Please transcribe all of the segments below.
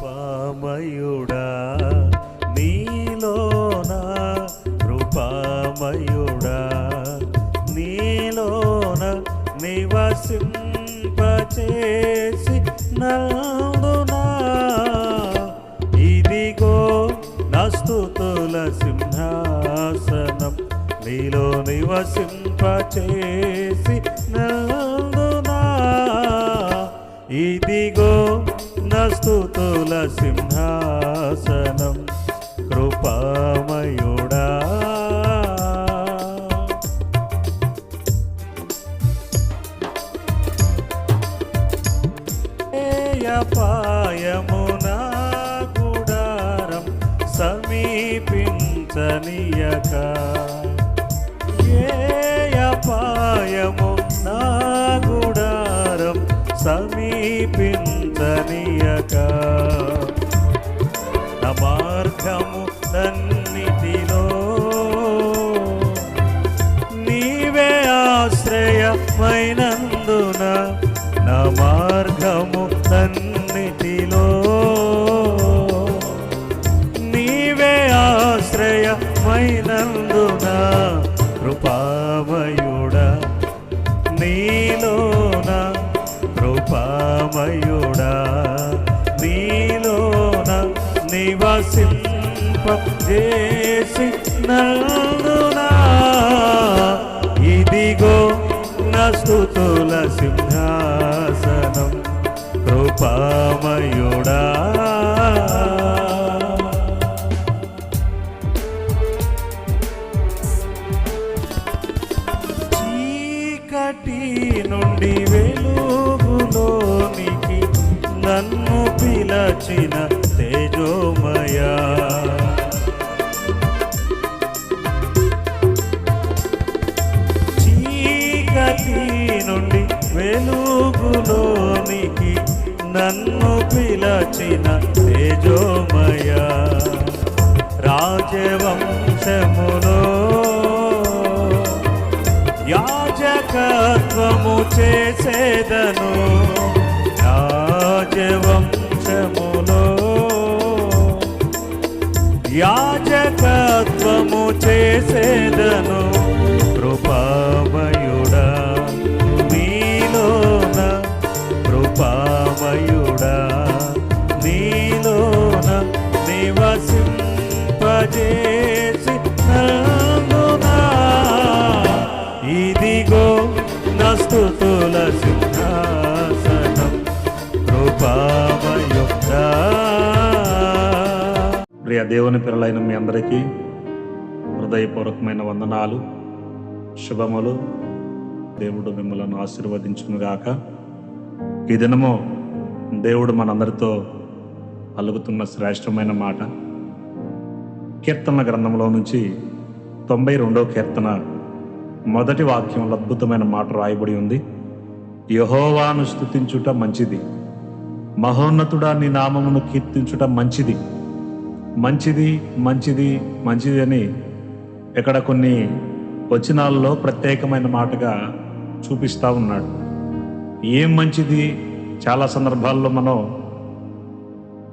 కృపామయుడా నీలోన కృపామయుడా నీలోన నివసింపచేసి నందునా ఇదిగో నా స్తుతుల సింహాసనం నీలో నివసింపచేసి నందునా ఇదిగో నా స్తుతుల సింహాసనం కృపామయుడా పాయమునా గుడారం సమీపించనీయక పాయము నా గుడారం సమీపించనీయక నా మార్గము నన్నిటిలో నీవే ఆశ్రయమైనందున నా మార్గము నన్నిటిలో నీవే ఆశ్రయమైనందున కృపామయుడా నీలోన కృపామయుడా నీలోన నివసింపజేసి నందునా ఇదిగో నా స్తుతుల సింహాసనం కృపామయుడా చీకటి నుండి వెలుగులోనికి నన్ను పిలచిన తేజోమయా చీకటి నుండి వెలుగులోనికి నన్ను పిలచిన తేజోమయా రాజవంశములో యాజకత్వము చేసేదను రాజవంశములో యాజకత్వము చేసేదను కృపామయుడా నీలోన కృపామయుడా నీలోన నివసింపజేసి నందునా ఇదిగో నా స్తుతుల సింహాసనం కృపామయుడా. ప్రియ దేవుని పిల్లలైన మీ అందరికీ హృదయపూర్వకమైన వందనాలు, శుభములు. దేవుడు మిమ్మల్ని ఆశీర్వదించునుగాక. ఈ దినము దేవుడు మనందరితో పలుకుతున్న శ్రేష్టమైన మాట కీర్తన గ్రంథంలో నుంచి 92వ కీర్తన మొదటి వాక్యంలో అద్భుతమైన మాట రాయబడి ఉంది. యెహోవాను స్తుతించుట మంచిది, మహోన్నతుడా నీ నామమును కీర్తించుట మంచిది. మంచిది మంచిది మంచిది అని ఇక్కడ కొన్ని వచనాల్లో ప్రత్యేకమైన మాటగా చూపిస్తూ ఉన్నాడు. ఏం మంచిది? చాలా సందర్భాల్లో మనం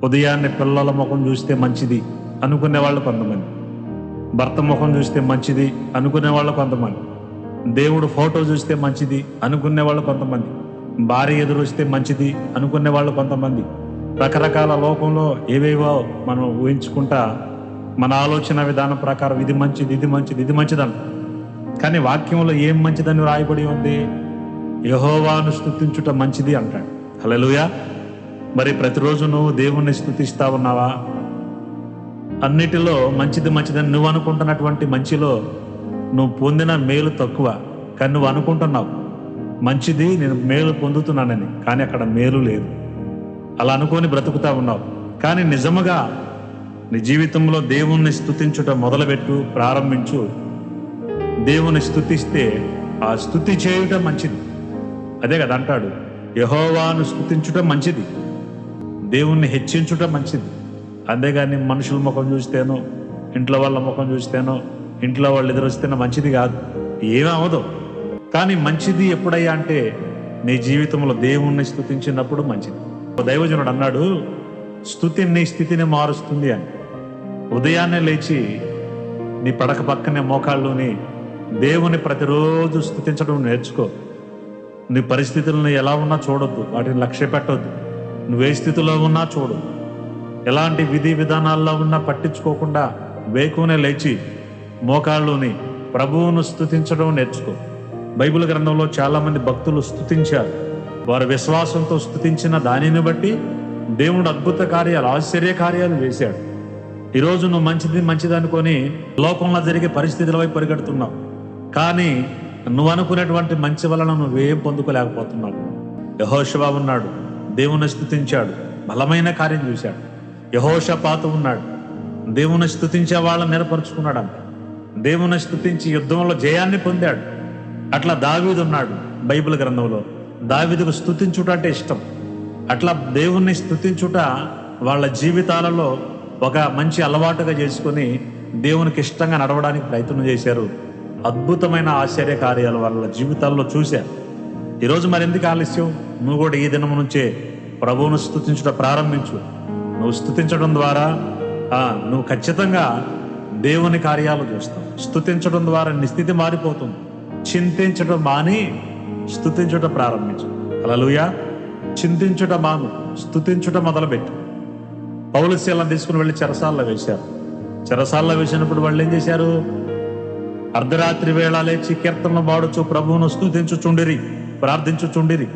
ఉదయాన్నే పిల్లల ముఖం చూస్తే మంచిది అనుకునే వాళ్ళు కొంతమంది, భర్త ముఖం చూస్తే మంచిది అనుకునే వాళ్ళు కొంతమంది, దేవుడు ఫోటో చూస్తే మంచిది అనుకునే వాళ్ళు కొంతమంది, భార్య ఎదురు వస్తే మంచిది అనుకునే వాళ్ళు కొంతమంది, రకరకాల లోకంలో ఏవేవో మనం ఊహించుకుంటా మన ఆలోచన విధానం ప్రకారం ఇది మంచిది ఇది మంచిది ఇది మంచిదంట. కానీ వాక్యంలో ఏం మంచిదని రాయబడి ఉంది? యెహోవాను స్తుతించుట మంచిది అంటాడు. హల్లెలూయా. మరి ప్రతిరోజు నువ్వు దేవుణ్ణి స్తుతిస్తా ఉన్నావా? అన్నిటిలో మంచిది మంచిదని నువ్వు అనుకుంటున్నటువంటి మంచిలో నువ్వు పొందిన మేలు తక్కువ, కానీ నువ్వు అనుకుంటున్నావు మంచిది నేను మేలు పొందుతున్నానని, కానీ అక్కడ మేలు లేదు. అలా అనుకొని బ్రతుకుతా ఉన్నావు. కానీ నిజముగా నీ జీవితంలో దేవుణ్ణి స్తుతించుట మొదలుపెట్టు, ప్రారంభించు. దేవుని స్తుతిస్తే ఆ స్తుతి చేయుట మంచిది. అదే కదా అంటాడు, యెహోవాను స్తుతించుట మంచిది, దేవుణ్ణి హెచ్చించుట మంచిది. అంతేగాని మనుషుల ముఖం చూస్తేనో ఇంట్లో వాళ్ళ ముఖం చూస్తేనో ఇంట్లో వాళ్ళు ఎదురొస్తేనో మంచిది కాదు, ఏమవదు. కానీ మంచిది ఎప్పుడయ్యా అంటే నీ జీవితంలో దేవుణ్ణి స్తుతించినప్పుడు మంచిది. దైవజనుడు అన్నాడు, స్తుతి నీ స్థితిని మారుస్తుంది అని. ఉదయాన్నే లేచి నీ పడక పక్కనే మోకాళ్ళుని దేవుని ప్రతిరోజు స్తుతించడం నేర్చుకో. నీ పరిస్థితులను ఎలా ఉన్నా చూడొద్దు, వాటిని లక్ష్య పెట్టొద్దు. నువ్వే స్థితిలో ఉన్నా చూడు, ఎలాంటి విధి విధానాల్లో ఉన్నా పట్టించుకోకుండా వేకునే లేచి మోకాళ్ళుని ప్రభువును స్తుతించడం నేర్చుకో. బైబిల్ గ్రంథంలో చాలా మంది భక్తులు స్తుతించారు. వారు విశ్వాసంతో స్తుతించిన దానిని బట్టి దేవుడు అద్భుత కార్యాలు, ఆశ్చర్య కార్యాలు వేశాడు. ఈరోజు నువ్వు మంచిది అనుకొని లోకంలో జరిగే పరిస్థితుల వైపు పరిగెడుతున్నావు, కానీ నువ్వు అనుకునేటువంటి మంచి వలన నువ్వేం పొందుకోలేకపోతున్నావు. యెహోషువ ఉన్నాడు, దేవుని స్తుతించాడు, బలమైన కార్యం చూశాడు. యెహోషాపాతు ఉన్నాడు, దేవుని స్తుతించే వాళ్ళని నిలపరుచుకున్నాడంట. దేవుని స్తుతించి యుద్ధంలో జయాన్ని పొందాడు. అట్లా దావీదు ఉన్నాడు బైబిల్ గ్రంథంలో. దావీదుకు స్తుతించుట అంటే ఇష్టం. అట్లా దేవుణ్ణి స్తుతించుట వాళ్ళ జీవితాలలో ఒక మంచి అలవాటుగా చేసుకొని దేవునికి ఇష్టంగా నడవడానికి ప్రయత్నం చేశారు. అద్భుతమైన ఆశ్చర్య కార్యాలు వాళ్ళ జీవితాల్లో చూశారు. ఈరోజు మరెందుకు ఆలస్యం? నువ్వు కూడా ఈ దినం నుంచే ప్రభువును స్తుతించుట ప్రారంభించు. నువ్వు స్తుతించడం ద్వారా నువ్వు ఖచ్చితంగా దేవుని కార్యాలు చూస్తావు. స్తుతించడం ద్వారా నీ స్థితి మారిపోతుంది. చింతించడం మాని స్తుతించుట ప్రారంభించు. హల్లెలూయా. చింతించుట మాను, స్తుతించుట మొదలుపెట్టు. పౌలు శీలను తీసుకుని వెళ్ళి చెరసాల్లో వేశారు. చెరసాల్లో వేసినప్పుడు వాళ్ళు ఏం చేశారు? అర్ధరాత్రి వేళ లేచి కీర్తనలు పాడుచు ప్రభువును స్తుతించుచుండిరి, ప్రార్థించుచుండిరి.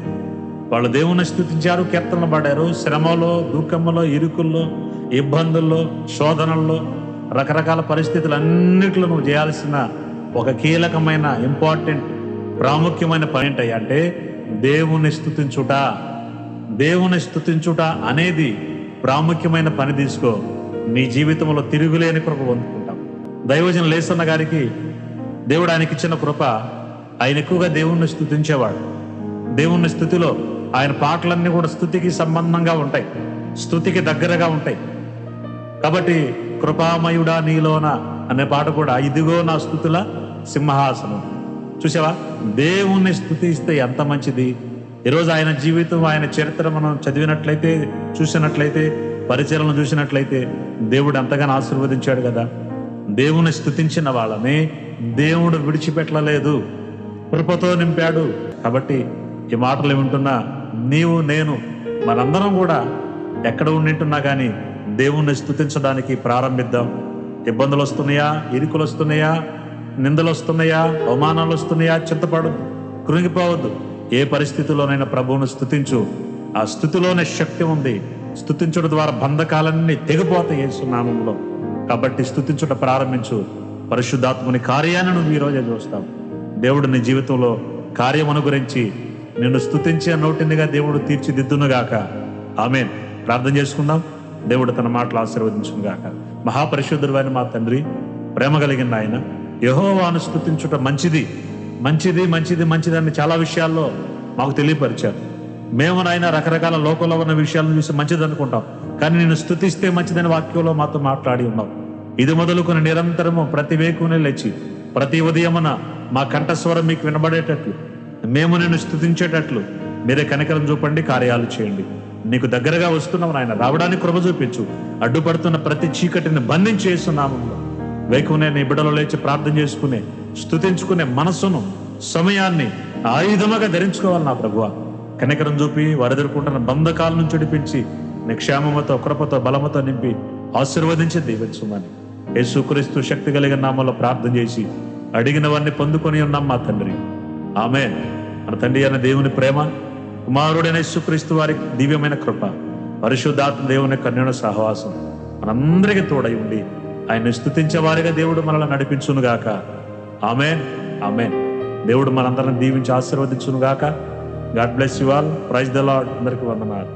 వాళ్ళు దేవుని స్తుతించారు, కీర్తనలు పాడారు. శ్రమలో, దుఃఖంలో, ఇరుకుల్లో, ఇబ్బందుల్లో, శోధనల్లో, రకరకాల పరిస్థితులన్నిటిలో నువ్వు చేయాల్సిన ఒక కీలకమైన ఇంపార్టెంట్ ప్రాముఖ్యమైన పని ఏంటయ్యా అంటే దేవుని స్తుతించుట. దేవుని స్తుతించుట అనేది ప్రాముఖ్యమైన పని తీసుకో. నీ జీవితంలో తిరుగులేని కృప పొందుకుంటాం. దైవజన లేసన్న గారికి దేవుడు ఆయనకి ఇచ్చిన కృప, ఆయన ఎక్కువగా దేవుణ్ణి స్తుతించేవాడు. దేవుని స్తుతిలో ఆయన పాటలన్నీ కూడా స్తుతికి సంబంధంగా ఉంటాయి, స్తుతికి దగ్గరగా ఉంటాయి. కాబట్టి కృపామయుడా నీలోన అనే పాట కూడా, ఇదిగో నా స్తుతుల సింహాసనం. చూసావా, దేవుణ్ణి స్తుతిస్తే ఎంత మంచిది. ఈరోజు ఆయన జీవితం, ఆయన చరిత్ర మనం చదివినట్లయితే, చూసినట్లయితే, పరిచయలను చూసినట్లయితే దేవుడు ఎంతగానో ఆశీర్వదించాడు కదా. దేవుని స్తుతించిన వాళ్ళని దేవుడు విడిచిపెట్టలేదు, కృపతో నింపాడు. కాబట్టి ఈ మాటలు వింటున్నా నీవు, నేను, మనందరం కూడా ఎక్కడ ఉండింటున్నా కానీ దేవుణ్ణి స్తుతించడానికి ప్రారంభిద్దాం. ఇబ్బందులు వస్తున్నాయా, ఇరుకులు వస్తున్నాయా, నిందలు వస్తున్నాయా, అవమానాలు వస్తున్నాయా, చింతపడదు, కృంగిపోవద్దు. ఏ పరిస్థితిలోనైనా ప్రభువును స్తుతించు. ఆ స్థుతిలోనే శక్తి ఉంది. స్తుతించుట ద్వారా బంధకాలన్నీ తెగిపోతాయి యేసు నామములో. కాబట్టి స్తుతించుట ప్రారంభించు. పరిశుద్ధాత్మని కార్యాన్ని నువ్వు ఈరోజే చూస్తావు. దేవుడు నీ జీవితంలో కార్యమును గురించి నిన్ను స్తుతించే నోటినిగా దేవుడు తీర్చిదిద్దునుగాక. ఆమేన్. ప్రార్థన చేసుకుందాం. దేవుడు తన మాటలు ఆశీర్వదించునుగాక. మహాపరిశుద్ధుడైన మా తండ్రి, ప్రేమ కలిగిన ఆయన, యెహోవాను స్తుతించుట మంచిది, మంచిది, మంచిది, మంచిది అని చాలా విషయాల్లో మాకు తెలియపరిచారు. మేము నాయన రకరకాల లోకంలో ఉన్న విషయాలను చూసి మంచిది అనుకుంటాం, కానీ నేను స్తుతిస్తే మంచిదని వాక్యంలో మాతో మాట్లాడి ఉన్నాం. ఇది మొదలుకొని నిరంతరము ప్రతి వేకునే లేచి ప్రతి ఉదయమున మా కంఠస్వరం మీకు వినబడేటట్లు, మేము నిన్ను స్తుతించేటట్లు మీరే కనికరం చూపండి, కార్యాలు చేయండి. నీకు దగ్గరగా వస్తున్నావు నాయన, రావడానికి కృప చూపించు. అడ్డుపడుతున్న ప్రతి చీకటిని బంధించేస్తున్నాము. వేకునే నీ బిడ్డలో లేచి ప్రార్థన చేసుకునే, స్తుతించుకునే మనస్సును, సమయాన్ని ఆయుధముగా ధరించుకోవాలి నా ప్రభువా. కనికరం చూపి వారు ఎదుర్కొంటున్న బంధకాల నుంచి విడిపించి నీ క్షేమముతో, కృపతో, బలముతో నింపి ఆశీర్వదించి దీవించుమని యేసుక్రీస్తు శక్తి కలిగిన నామములో ప్రార్థన చేసి అడిగినవన్నీ పొందుకొని ఉన్నాం మా తండ్రి. ఆమేన్. మన తండ్రి అయిన దేవుని ప్రేమ, కుమారుడైన యేసుక్రీస్తు వారి దివ్యమైన కృప, పరిశుద్ధాత్మ దేవుని కన్యన సహవాసం మనందరికీ తోడై ఉండి ఆయన స్తుతించే వారిగా దేవుడు మనల్ని నడిపించునుగాక. ఆమేన్, ఆమేన్. దేవుడు మనందరం దీవించి ఆశీర్వదించునుగాక. God bless you all. Praise the Lord. అందరికీ వందనాలు.